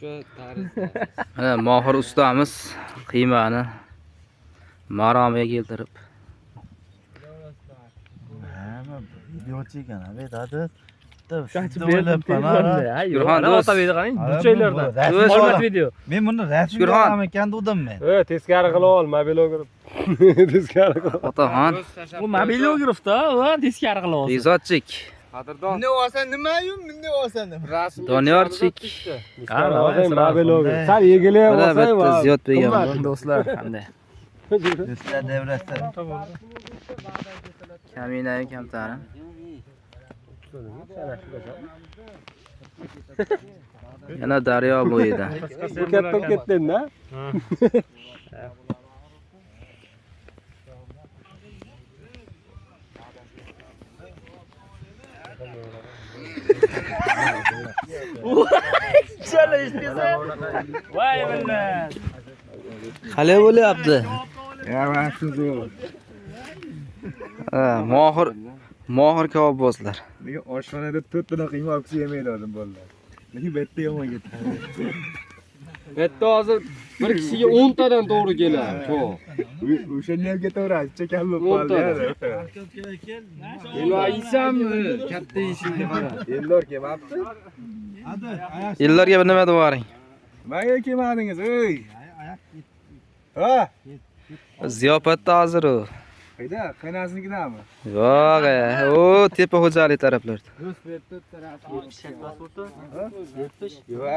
Shu tarzda. Mana Mohir ustamiz qiymani maromiga keltirib. Hamma video chekkan, dadi. Yurxon do'st. Burchaylardan. Hurmat video. Men buni rasmga Yurxon. olaman ekan dedim men. Teskari qilib ol, mobilograf. Teskari qilib. Otaxon, Bu mobilografda, va teskari qilib ol. Bezotchik, Qadrdon. Bunday olsa nima-yu, bunday olsa nima? Rasm. Doniyorchik. Mobilograf. Sal yegilayap Mana olsang bitta va. ziyod bergan. Do'stlar, qanday? Do'stlar davrasi. Kaminayi kamtari. Yana daryo bo'yida. Bu katta ketdin-da. Chala ishtesa. Voy billah. Qalay bo'lyapti? Mohir kabobbozlar. Nega oshxonada 4 tona qiyma olib yemaydi odam bolalar. Lekin bu yerda yomon ketadi. Bitta hozir bir kishiga 10 tadan to'g'ri keladi. O'shani ham ketaveradi, chakam bo'lib O'nta. qoldi. Endi aytsammi? Katta ishingni qara. Eldor kelmabdi. Yillarga bir nima devoring? Nimaga kelmadingiz, ey? Ha? Ziyofatda hozir u. Qayda? Qaynasinikidanmi? Yo'q, o tepa xo'jalik taraflarda. Yo'q.